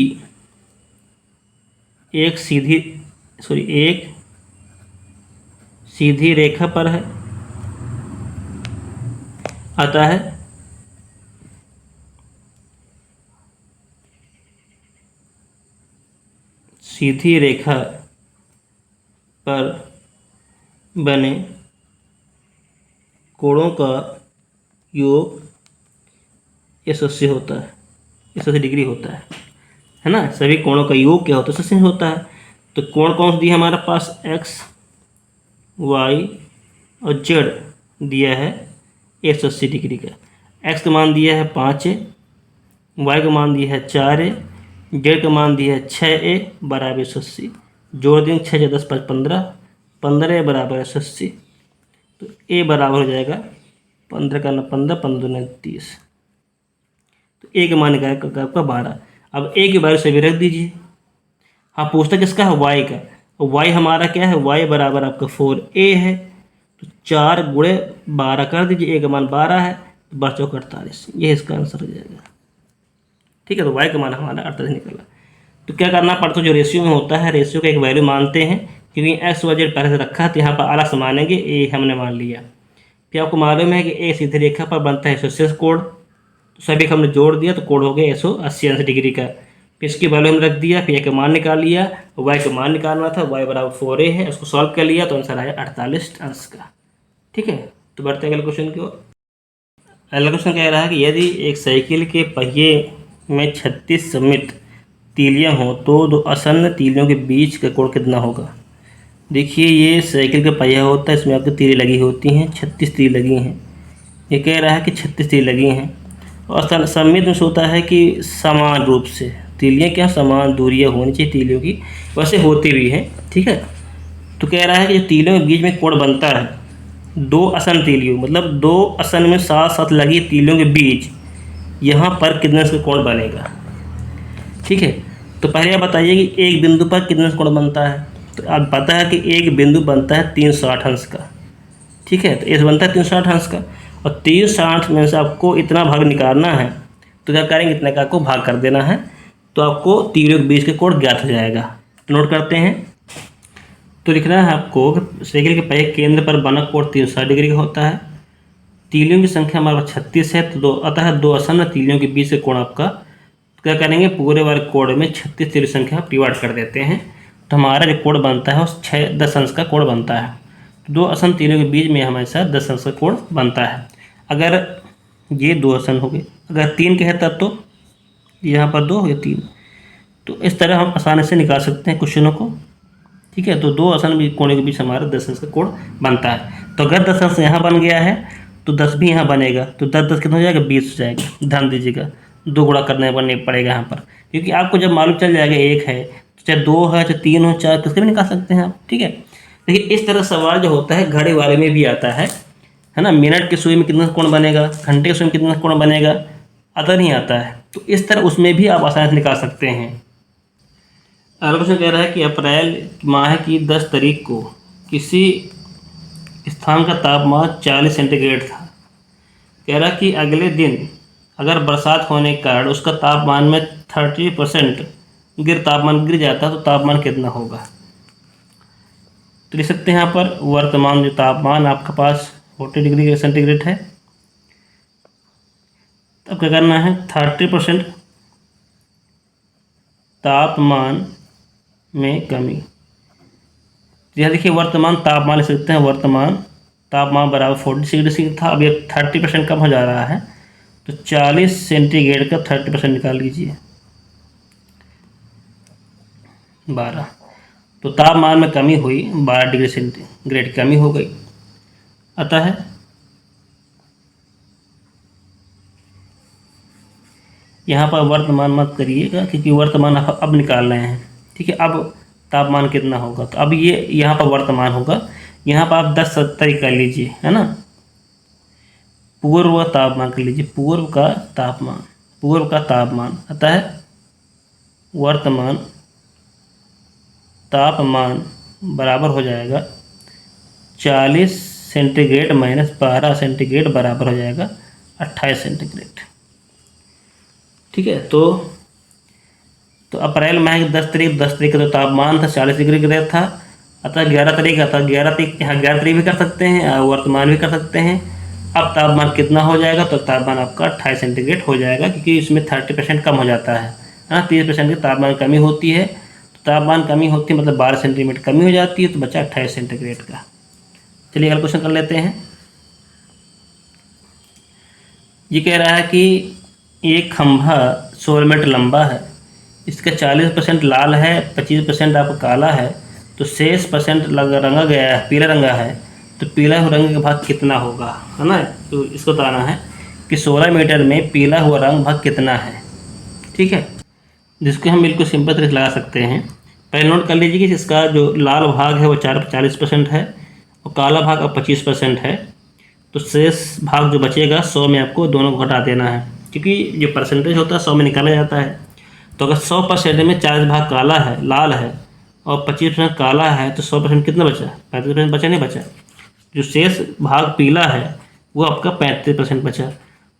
एक सीधी रेखा पर है, आता है। सीधी रेखा पर बने कोणों का योग 180 होता है, 180 डिग्री होता है ना। सभी कोणों का योग क्या होता है, 180 होता है। तो कोण कौन सा दिया हमारे पास, x y और z दिया है 180 डिग्री का। x का मान दिया है 5a, y का मान दिया है 4a, z का मान दिया है 6a बराबर 180। जोड़ देंगे 6 से 10 5 15, 15 बराबर 180। तो a बराबर हो जाएगा 15 का 15, 15 30। तो a का मान निकालेगा आपका 12। अब a की वैल्यू सभी रख दीजिए। हाँ, पूछता किसका है, y का। और y हमारा क्या है, y बराबर आपका 4a है। तो 4 गुणे 12 कर दीजिए, a का मान 12 है, तो 12 चौक 48, ये इसका आंसर हो जाएगा, ठीक है। तो y का मान हमारा 48 निकला। तो क्या करना पड़ता है, जो रेशियो में होता है, रेशियो का एक वैल्यू मानते हैं, क्योंकि x y z पहले से रखा है तो यहाँ पर अलग से मानेंगे, a हमने मान लिया। फिर आपको मालूम है कि a सीधी रेखा पर बनता है 180 कोण, तो सभी को हमने जोड़ दिया तो कोण हो गया 180 डिग्री का। फिर इसकी वैल्यू हमने रख दिया, फिर a का मान निकाल लिया, y का मान निकालना था, y बराबर 4a है, उसको सॉल्व कर लिया तो आंसर आया 48 अंश का, ठीक है। तो बढ़ते हैं अगले क्वेश्चन की ओर। अगला क्वेश्चन कह रहा है कि यदि एक साइकिल के पहिए में 36 सममित तीलियां हो तो दो आसन्न तीलियों के बीच का कोण कितना होगा। देखिए ये साइकिल का पहिया होता है, इसमें आपको तीली लगी होती हैं, 36 तीली लगी हैं। ये कह रहा है कि 36 तीली लगी हैं और सममित में होता है कि समान रूप से तीलियाँ क्या समान दूरियाँ होनी चाहिए तीलियों की, वैसे होती भी हैं। ठीक है, तो कह रहा है कि जो तीलियों के बीच में कोण बनता है दो आसन तीलियों, मतलब दो आसन में साथ साथ लगी तीलियों के बीच यहाँ पर कितने का कोण बनेगा। ठीक है, तो पहले आप बताइए कि एक बिंदु पर कितने कोण बनता है। तो आप पता है कि एक बिंदु बनता है 360 अंश का। ठीक है, तो इस बनता है 360 अंश का और 360 में से आपको इतना भाग निकालना है, तो क्या करेंगे इतने का आपको भाग कर देना है, तो आपको तीलियों के बीच के कोण ज्ञात हो जाएगा। नोट करते हैं, तो लिखना है आपको साइकिल के पहिए केंद्र पर बना कोण 360 डिग्री का होता है। तीलियों की संख्या हमारे पास 36 है, तो अतः दो आसन तीलियों के बीच से कोण आपका क्या करेंगे पूरे वर्ग कोण में 36 तीली संख्या डिवाइड कर देते हैं, तो हमारा जो कोण बनता है उस 10 अंश का कोण बनता है। दो आसन तीलियों के बीच में हमेशा 10 अंश का कोण बनता है। अगर ये दो आसन हो गए, अगर 3 के है तब तो यहाँ पर 2 हो गए 3, तो इस तरह हम आसानी से निकाल सकते हैं क्वेश्चनों को। ठीक है, तो दो आसन कोणों के बीच हमारा 10 अंश का कोण बनता है। तो अगर 10 अंश यहाँ बन गया है तो 10 भी यहाँ बनेगा, तो 10 10 कितना हो जाएगा 20 हो जाएगा। ध्यान दीजिएगा, 2 गुणा करने पड़ेगा यहाँ पर, क्योंकि आपको जब मालूम चल जाएगा 1 है, चाहे 2 है, चाहे 3 हो, 4 किसके भी निकाल सकते हैं आप। ठीक है, देखिए इस तरह सवाल जो होता है घड़ी वाले में भी आता है ना। मिनट की सुई में कितना कोण बनेगा, घंटे की सुई में कितना कोण बनेगा, अदर नहीं आता है, तो इस तरह उसमें भी आप आसानी से निकाल सकते हैं। अगला क्वेश्चन कह रहा है कि अप्रैल माह की 10 तारीख को किसी स्थान का तापमान 40 सेंटीग्रेड था। कह रहा कि अगले दिन अगर बरसात होने के कारण उसका तापमान में 30% तापमान गिर जाता तो तापमान कितना होगा। तो लिख सकते हैं यहाँ पर वर्तमान जो तापमान आपके पास 40 डिग्री सेंटीग्रेड है, तब क्या करना है 30% तापमान में कमी। यह देखिए वर्तमान तापमान लिख सकते हैं, वर्तमान तापमान बराबर 40 डिग्री था, अब ये 30% कम हो जा रहा है, तो 40 सेंटीग्रेड का 30% निकाल लीजिए 12, तो तापमान में कमी हुई 12 डिग्री सेंटीग्रेड कमी हो गई। अतः यहाँ पर वर्तमान मत करिएगा क्योंकि वर्तमान अब निकाल रहे हैं। ठीक है, अब तापमान कितना होगा, तो अब ये यहाँ पर वर्तमान होगा, यहाँ पर आप 10 70 कर लीजिए, है ना। पूर्व तापमान कर लीजिए, पूर्व का तापमान अतः वर्तमान तापमान बराबर हो जाएगा 40 सेंटीग्रेड माइनस 12 सेंटीग्रेड बराबर हो जाएगा 28 सेंटीग्रेड। ठीक है, तो अप्रैल माह की 10 तारीख का तो तापमान था 40 डिग्री ग्रेड था, अतः 11 तारीख का था, 11 तारीख यहाँ 11 तारीख भी कर सकते हैं और वर्तमान भी कर सकते हैं। अब तापमान कितना हो जाएगा, तो तापमान आपका 28 सेंटीग्रेड हो जाएगा, क्योंकि इसमें 30% कम हो जाता है ना, 30% की तापमान कमी होती है, तो तापमान कमी होती है मतलब 12 सेंटीमीटर कमी हो जाती है, तो बचा 28 सेंटीग्रेड का। चलिए अगला क्वेश्चन कर लेते हैं। ये कह रहा है कि एक खंभा 16 मीटर लंबा है, इसका 40% लाल है, 25% आपका काला है, तो शेष % रंगा गया है, पीला रंगा है, तो पीला हुआ रंग का भाग कितना होगा, है ना। तो इसको बताना है कि 16 मीटर में पीला हुआ रंग भाग कितना है। ठीक है, जिसको हम बिल्कुल सिंपल तरीके लगा सकते हैं। पहले नोट कर लीजिए कि इसका जो लाल भाग है वो 40% है और काला भाग अब 25% है, तो शेष भाग जो बचेगा 100 में आपको दोनों को घटा देना है, क्योंकि जो परसेंटेज होता है 100 में निकाला जाता है। तो अगर 100% में 40 भाग काला है, लाल है और 25% काला है, तो 100% कितना बचा, 35% बचा, नहीं बचा। जो शेष भाग पीला है वो आपका 35% बचा,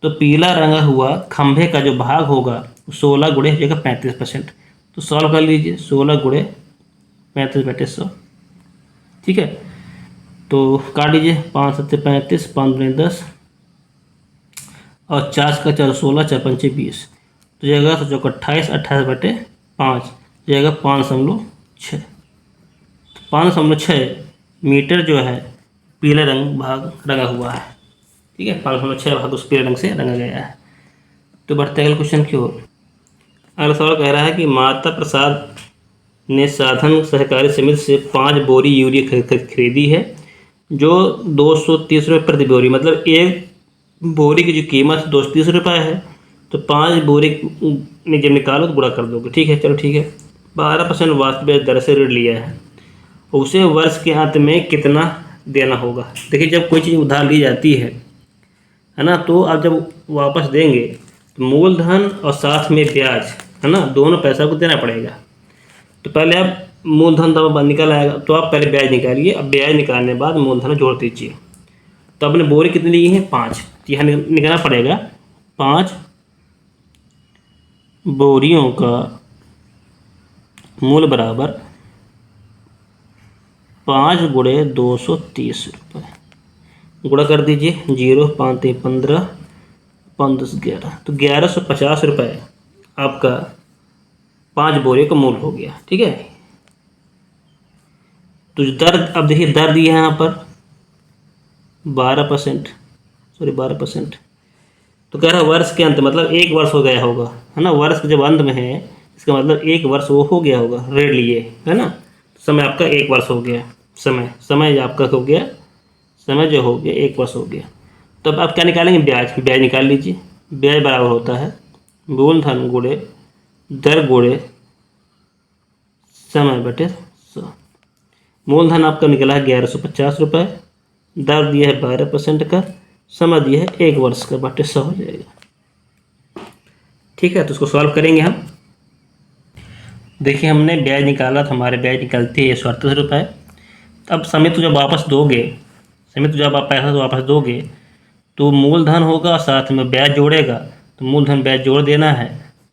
तो पीला रंगा हुआ खंभे का जो भाग होगा 16 गुणे हो जाएगा 35%। तो सॉल्व कर लीजिए, 16 गुणे 35/100। ठीक है, तो काट लीजिए, 5 7 35, 5 दूनी 10 और 4 का 4 16, 4 पंचे 20, तो जाएगा 28, 28/5 जाएगा 5.6। 5.6 मीटर जो है पीले रंग भाग रंगा हुआ है। ठीक है, 5.6 भाग उस पीले रंग से रंगा गया है। तो बढ़ते अगले क्वेश्चन की ओर। अगला सवाल कह रहा है कि माता प्रसाद ने साधन सहकारी समिति से 5 बोरी यूरिया खरीदी है, जो 230 रुपये प्रति बोरी, मतलब एक बोरी की जो कीमत 230 रुपये है, तो 5 बोरी जब निकालो तो गुणा कर दोगे। ठीक है, चलो ठीक है। 12% वास्तविक दर से ऋण लिया है, उसे वर्ष के अंत में कितना देना होगा। देखिए, जब कोई चीज़ उधार ली जाती है ना, तो आप जब वापस देंगे तो मूलधन और साथ में ब्याज, है ना, दोनों पैसा को देना पड़ेगा। तो पहले आप मूलधन तो निकल आएगा, तो आप पहले ब्याज निकालिए। अब ब्याज निकालने के बाद मूलधन जोड़ दीजिए। तो आपने बोरी कितनी ली है? 5। यहाँ निकालना पड़ेगा 5 बोरियों का मूल बराबर 5 गुणे 230 रुपये। गुणा कर दीजिए। 0 5 3 15, 5 10 11, तो 1150 रुपये आपका 5 बोरियों का मूल हो गया। ठीक है। तो दर, अब देखिए दर दी है यहाँ पर 12%, सॉरी 12%। तो कह रहा है वर्ष के अंत, मतलब 1 वर्ष हो गया होगा, है ना। वर्ष के जब अंत में है, इसका मतलब 1 वर्ष वो हो गया होगा ऋण लिए, है ना। समय आपका 1 वर्ष हो गया। समय आपका हो गया, समय जो हो गया 1 वर्ष हो गया। तो अब आप क्या निकालेंगे? ब्याज निकाल लीजिए। ब्याज बराबर होता है मूलधन गुणे दर गुणे समय बटे 100। मूलधन आपका निकला है 1150 रुपये, दर दिया है 12% का, समय दिया है 1 वर्ष का, बटे 100 हो जाएगा। ठीक है, तो उसको सॉल्व करेंगे हम। देखिए, हमने ब्याज निकाला तो हमारे ब्याज निकलती है 138 रुपये। अब समय तो जब वापस दोगे, जब आप पैसा तो वापस दोगे, तो मूलधन होगा और साथ में ब्याज जोड़ेगा, तो मूलधन ब्याज जोड़ देना है,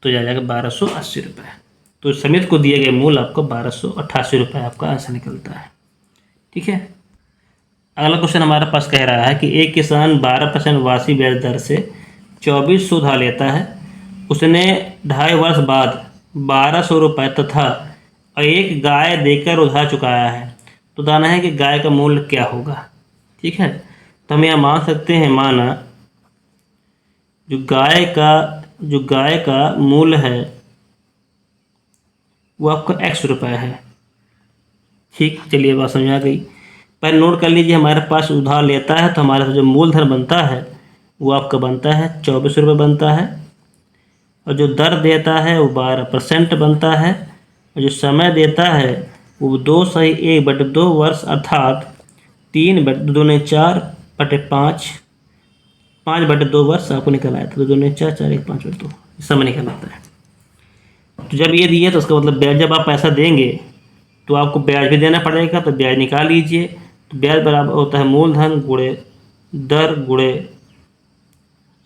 तो जाएगा 1280 रुपये। तो समिति को दिए गए मूल आपको 1288 रुपये आपका आंसर निकलता है। ठीक है। अगला क्वेश्चन हमारे पास कह रहा है कि एक किसान 12% वार्षिक ब्याज दर से 2400 उधार लेता है। उसने 2.5 वर्ष बाद 1200 रुपये तथा एक गाय देकर उधार चुकाया है। तो बताना है कि गाय का मूल्य क्या होगा। ठीक है। तो हम यहाँ मान सकते हैं, माना जो गाय का मूल्य है वो आपका x रुपये है। ठीक, चलिए बात समझ आ गई। पहले नोट कर लीजिए, हमारे पास उधार लेता है तो हमारे पास जो मूलधन बनता है वो आपका बनता है 24 रुपये बनता है, और जो दर देता है वो 12% बनता है, और जो समय देता है वो 2/1/2 वर्ष, अर्थात 3/2 5/2 वर्ष आपको निकल आया था। तो 2 4 4 1 5/2 समय निकल आता है। तो जब ये दिए तो उसका मतलब ब्याज, जब आप पैसा देंगे तो आपको ब्याज भी देना पड़ेगा, तो ब्याज निकाल लीजिए। तो ब्याज बराबर होता है मूलधन गुणे दर गुणे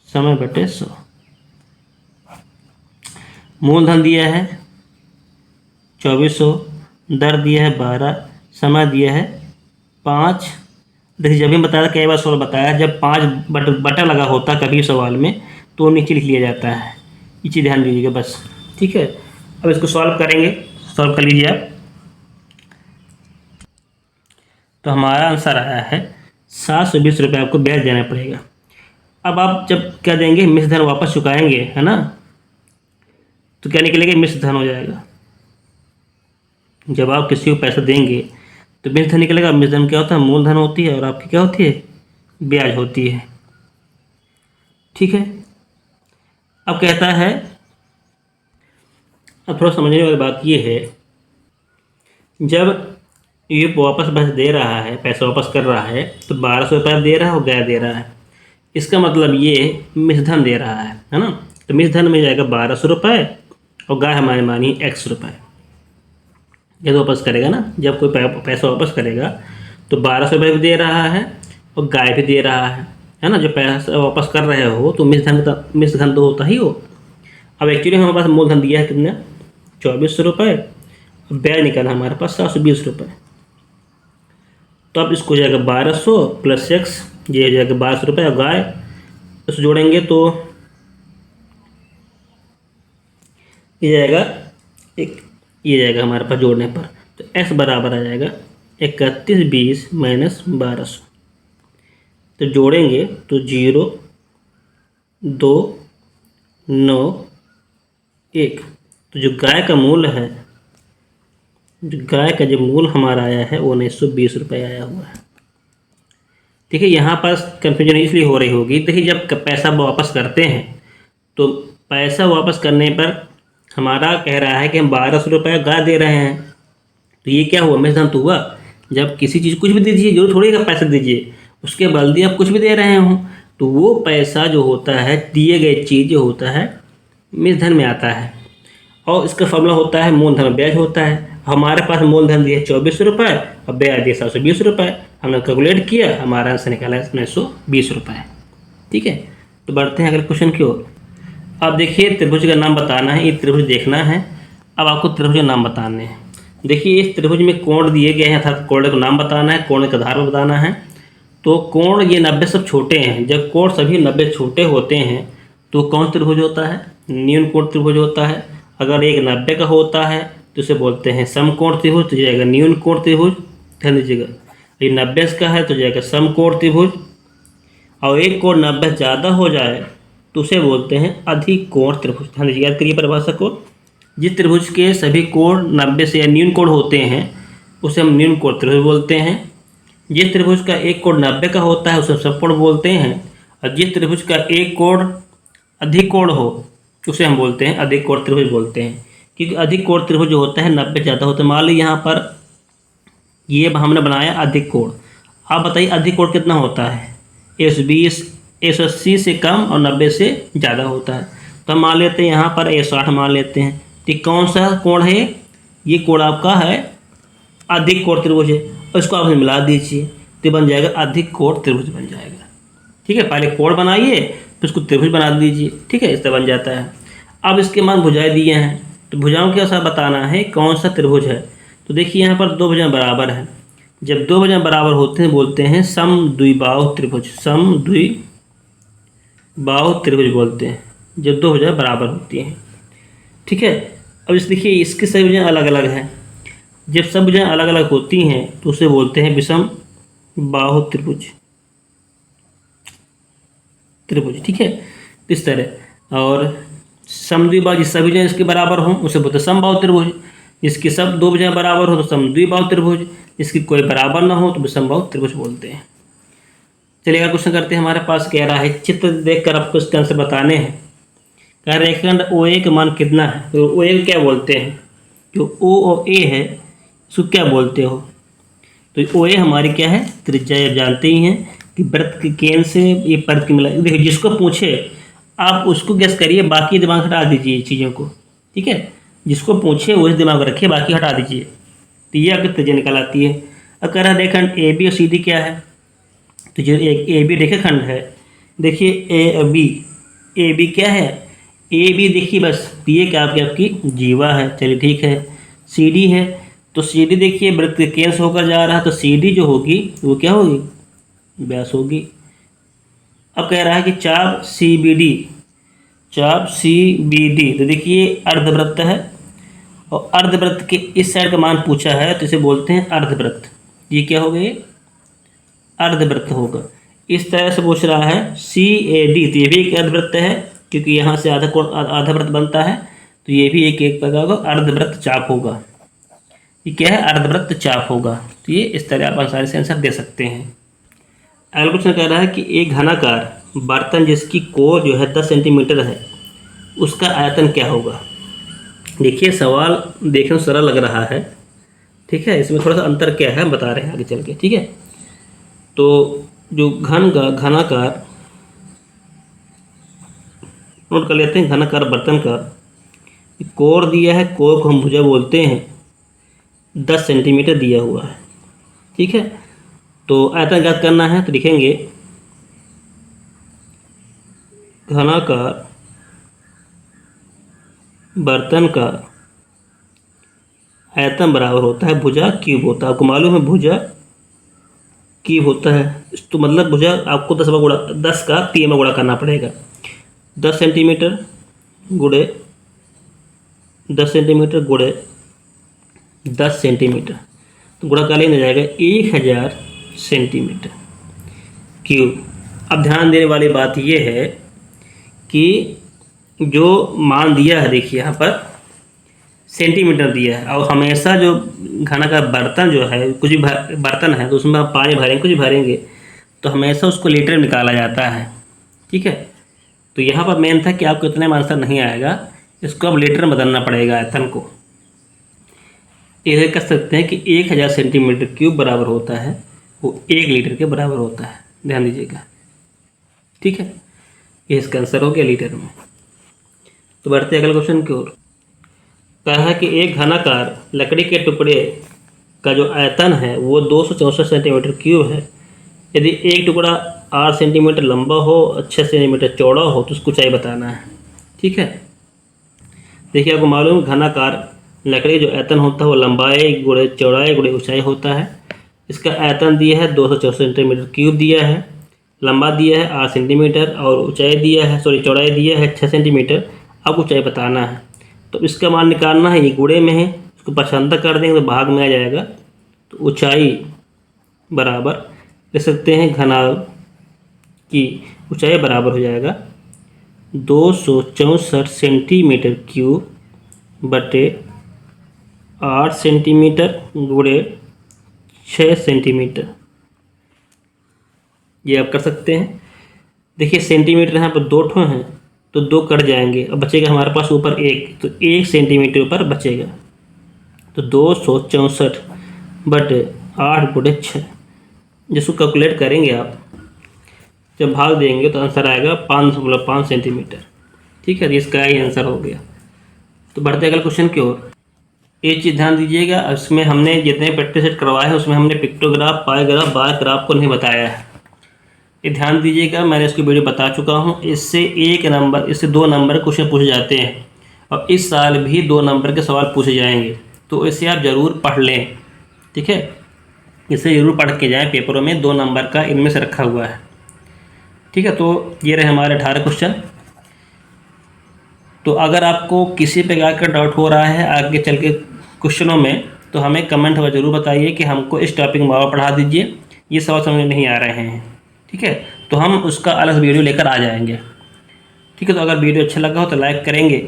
समय बटे 100। मूलधन दिया है 2400, दर दिया है 12, समय दिया है 5। देखिए, जब भी बताया, कई बार सवाल बताया, जब 5 बटा लगा होता कभी सवाल में तो नीचे लिख लिया जाता है। ये चीज़ ध्यान दीजिएगा बस। ठीक है। अब इसको सॉल्व करेंगे, सॉल्व कर लीजिए आप। तो हमारा आंसर आया है 720 रुपये आपको ब्याज देना पड़ेगा। अब आप जब क्या देंगे, मिश्र धन वापस चुकाएंगे, है ना, तो क्या निकलेगा? मिश्र धन हो जाएगा। जब आप किसी को पैसा देंगे तो मिश्र धन निकलेगा। मिश्र धन क्या होता है? मूलधन होती है और आपकी क्या होती है? ब्याज होती है। ठीक है। अब कहता है, अब थोड़ा समझने वाली बात ये है, जब ये वापस पैसा दे रहा है, पैसा वापस कर रहा है, तो 1200 रुपये दे रहा है और गाय दे रहा है। इसका मतलब ये मिश्रधन दे रहा है ना। तो मिश्रधन में जाएगा 1200 रुपये और गाय हमारे मानी x रुपये। ये तो वापस करेगा ना, जब कोई पैसा वापस करेगा तो 1200 रुपये भी दे रहा है और गाय भी दे रहा है ना। जब पैसा वापस कर रहे हो तो मिश्रधन तो होता ही हो। अब एक्चुअली हमारे पास मूलधन दिया है कितना? 2400 रुपये, और ब्याज निकाला हमारे पास 720 रुपये। तो अब इसको जाएगा 1200 प्लस x, ये हो जाएगा 1200 रुपये, और गाय उसको जोड़ेंगे तो ये जाएगा ये जाएगा हमारे पास जोड़ने पर। तो x बराबर आ जाएगा 3120 माइनस 1200। तो जोड़ेंगे तो 0 2 9 1। तो जो गाय का मूल्य है, जो गाय का जो मूल हमारा आया है वो 1920 रुपये आया हुआ है। देखिए यहाँ पर कन्फ्यूजन इसलिए हो रही होगी। देखिए जब पैसा वापस करते हैं तो पैसा वापस करने पर हमारा कह रहा है कि हम 1200 रुपये गा दे रहे हैं, तो ये क्या हुआ, मिसधन तो हुआ। जब किसी चीज़ कुछ भी दीजिए, जो थोड़ी का पैसा दीजिए, उसके बदले आप कुछ भी दे रहे हो, तो वो पैसा जो होता है, दिए गए चीज़ जो होता है, मिसधन में आता है। और इसका फॉर्मूला होता है मूलधन में ब्याज होता है। हमारे पास मूलधन दिया 2400 रुपये और ब्याज दिया 720 रुपये। हमने कैलकुलेट किया, हमारा आंसर निकाला 920 रुपये। ठीक है, तो बढ़ते हैं अगले क्वेश्चन की ओर। अब देखिए त्रिभुज का नाम बताना है, ये त्रिभुज देखना है। अब आपको त्रिभुज का नाम बताने हैं। देखिए इस त्रिभुज में कोण दिए गए हैं, अर्थात कोण का नाम बताना है, कोण का आधार बताना है। तो कोण ये 90 सब छोटे हैं। जब कोण सभी 90 छोटे होते हैं तो कौन त्रिभुज होता है, न्यून कोण त्रिभुज होता है। अगर एक 90 का होता है तो उसे बोलते हैं समकोण त्रिभुज, तो जाएगा न्यून कोण त्रिभुज। ध्यान दीजिएगा, ये 90 का है तो जाएगा समकोण त्रिभुज। और एक कोण 90 ज़्यादा हो जाए तो उसे बोलते हैं अधिक कोण त्रिभुज। ध्यान दीजिए, याद करिए परिभाषा को। जिस त्रिभुज के सभी कोण 90 से या न्यून कोण होते हैं उसे हम न्यून कोण त्रिभुज बोलते हैं। जिस त्रिभुज का एक कोण 90 का होता है उसे समकोण बोलते हैं। और जिस त्रिभुज का एक कोण अधिक कोण हो उसे हम बोलते हैं अधिक कोण त्रिभुज बोलते हैं। क्योंकि अधिक कोण त्रिभुज जो होता है 90 ज़्यादा होता है। मान लीजिए यहाँ पर ये हमने बनाया अधिक कोण। आप बताइए अधिक कोण कितना होता है, 120 180 से कम और 90 से ज़्यादा होता है। तो हम मान लेते हैं यहाँ पर 160 मान लेते हैं। तो कौन सा कोण है, ये कोण आपका है अधिक कोण त्रिभुज है, और इसको आप मिला दीजिए तो बन जाएगा अधिक कोण त्रिभुज बन जाएगा। ठीक है, पहले कोण बनाइए फिर उसको त्रिभुज बना दीजिए। ठीक है, इस तरह बन जाता है। अब इसके मान भुजाएं दिए हैं, तो भुजाओं के साथ बताना है कौन सा त्रिभुज है। तो देखिए यहाँ पर दो भुजाएं बराबर हैं। जब दो भुजाएं बराबर होते हैं बोलते हैं समद्विबाहु त्रिभुज। समद्विबाहु त्रिभुज बोलते हैं जब दो भुजाएं बराबर होती हैं। ठीक है, अब इस देखिए इसकी सभी भुजाएं अलग अलग हैं। जब सब भुजाएं अलग अलग होती हैं तो उसे बोलते हैं विषम बाहु त्रिभुज। ठीक है, इस तरह। और समद्विबाहु जिस सभी भुजाएं इसके बराबर हों उसे बोलते हैं समबाहु त्रिभुज। जिसकी सब दो भुजाएं बराबर हो तो समद्विबाहु त्रिभुज। जिसकी कोई बराबर ना हो तो विषमबाहु त्रिभुज बोलते हैं। चलिए अगला क्वेश्चन करते हैं। हमारे पास कह रहा है चित्र देखकर आपको इसके आंसर बताने हैं। कह रेखाखंड OA का मान कितना है। तो OA को क्या बोलते हैं, जो O और A है उसको क्या बोलते हो। तो OA हमारी क्या है, त्रिज्या। आप जानते ही हैं कि वृत्त के केंद्र से ये पर्वत की मिला। देखिए जिसको पूछे आप उसको गेस करिए, बाकी दिमाग हटा दीजिए चीज़ों को। ठीक है, जिसको पूछे वही दिमाग रखिए, बाकी हटा दीजिए। तो ये आपकी त्रिज्या निकल आती है। अब कह रहा है रेखाखंड AB और CD क्या है। तो जो एक AB रेखाखंड है, देखिए AB क्या है, AB देखिए बस ये क्या आपकी जीवा है। चलिए ठीक है, CD है तो CD देखिए वृत्त के केंद्र से होकर जा रहा है, तो CD जो होगी वो क्या होगी, व्यास होगी। अब कह रहा है कि चाप CBD, तो देखिए अर्धवृत्त है और अर्धवृत्त के इस साइड का मान पूछा है तो इसे बोलते हैं अर्धवृत्त। ये क्या होगा, ये अर्धवृत्त होगा। इस तरह से पूछ रहा है CAD, तो ये भी एक अर्धवृत्त है क्योंकि यहाँ से आधा वृत्त बनता है, तो ये भी एक प्रकार का अर्धवृत्त चाप होगा। ये क्या है, अर्धवृत्त चाप होगा। तो ये इस तरह आप आसानी से आंसर दे सकते हैं। अगला क्वेश्चन कह रहा है कि एक घनाकार बर्तन जिसकी कोर जो है 10 सेंटीमीटर है उसका आयतन क्या होगा। देखिए सवाल देखने में सरल लग रहा है। ठीक है, इसमें थोड़ा सा अंतर क्या है हम बता रहे हैं आगे चल के। ठीक है, तो जो घनाकार नोट कर लेते हैं। घनाकार बर्तन का कोर दिया है, कोर को हम भुजा बोलते हैं, 10 सेंटीमीटर दिया हुआ है। ठीक है, तो आयतन ज्ञात करना है तो लिखेंगे घनाकार बर्तन का आयतन बराबर होता है भुजा क्यूब होता है। आपको मालूम है भुजा क्यूब होता है, तो मतलब भुजा आपको 10 का 3 में गुणा करना पड़ेगा। 10 सेंटीमीटर गुणे 10 सेंटीमीटर गुणे 10 सेंटीमीटर, तो गुणा कर लेना जाएगा 1000 सेंटीमीटर क्यूब। अब ध्यान देने वाली बात यह है कि जो मान दिया है, देखिए यहाँ पर सेंटीमीटर दिया है, और हमेशा जो घनाकार बर्तन जो है, कुछ भी बर्तन है तो उसमें आप पानी भरेंगे, कुछ भरेंगे तो हमेशा उसको लीटर में निकाला जाता है। ठीक है, तो यहाँ पर मेन था कि आपको इतने में आंसर नहीं आएगा, इसको अब लीटर में बदलना पड़ेगा एथन को। ये कह सकते हैं कि 1000 सेंटीमीटर क्यूब बराबर होता है, वो 1 लीटर के बराबर होता है, ध्यान दीजिएगा। ठीक है, ये इसका आंसर हो गया लीटर में। तो बढ़ते हैं अगले क्वेश्चन की ओर। कहा है कि एक घनाकार लकड़ी के टुकड़े का जो आयतन है वो 264 सेंटीमीटर क्यूब है। यदि एक टुकड़ा 8 सेंटीमीटर लंबा हो और 6 सेंटीमीटर चौड़ा हो तो उसको ऊंचाई बताना है। ठीक है, देखिए आपको मालूम घनाकार लकड़ी जो आयतन होता है वो लंबाई गुणे चौड़ाई गुणे ऊंचाई होता है। इसका आयतन दिया है 264 सेंटीमीटर क्यूब दिया है, लंबा दिया है 8 सेंटीमीटर और ऊंचाई दिया है चौड़ाई दिया है 6 सेंटीमीटर। अब ऊंचाई बताना है, तो इसका मान निकालना है। ये गुणे में है, इसको पक्षांतर कर देंगे तो भाग में आ जाएगा। तो ऊंचाई बराबर लिख सकते हैं घनाल की ऊंचाई बराबर हो जाएगा 264 सेंटीमीटर क्यूब बटे 8 सेंटीमीटर गुणे 6 सेंटीमीटर। ये आप कर सकते हैं। देखिए सेंटीमीटर यहाँ पर 2 ठो हैं तो 2 कट जाएंगे, अब बचेगा हमारे पास ऊपर 1, तो 1 सेंटीमीटर ऊपर बचेगा। तो 264 बटे 8 गुणे 6, जिसको कैलकुलेट करेंगे आप, जब भाग देंगे तो आंसर आएगा 5 सेंटीमीटर। ठीक है, इसका ही आंसर हो गया। तो बढ़ते अगले क्वेश्चन की ओर। एक चीज़ ध्यान दीजिएगा, इसमें हमने जितने प्रैक्टिस सेट करवाए हैं उसमें हमने पिक्टोग्राफ, पाइग्राफ, बार ग्राफ को नहीं बताया है। ये ध्यान दीजिएगा, मैंने इसकी वीडियो बता चुका हूँ। इससे 2 नंबर क्वेश्चन पूछे जाते हैं और इस साल भी 2 नंबर के सवाल पूछे जाएंगे, तो इसे आप ज़रूर पढ़ लें। ठीक है, इसे ज़रूर पढ़ के जाएं, पेपरों में 2 नंबर का इनमें से रखा हुआ है। ठीक है, तो ये रहे हमारे 18 क्वेश्चन। तो अगर आपको किसी प्रकार का डाउट हो रहा है आगे चल के क्वेश्चनों में, तो हमें कमेंट में ज़रूर बताइए कि हमको इस टॉपिक में और पढ़ा दीजिए, ये सवाल समझ में नहीं आ रहे हैं। ठीक है, तो हम उसका अलग वीडियो लेकर आ जाएंगे। ठीक है, तो अगर वीडियो अच्छा लगा हो तो लाइक करेंगे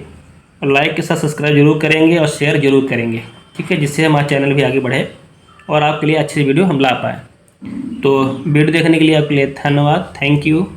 और लाइक के साथ सब्सक्राइब जरूर करेंगे और शेयर जरूर करेंगे। ठीक है, जिससे हमारा चैनल भी आगे बढ़े और आपके लिए अच्छी वीडियो हम ला पाएँ। तो वीडियो देखने के लिए आपके लिए धन्यवाद, थैंक यू।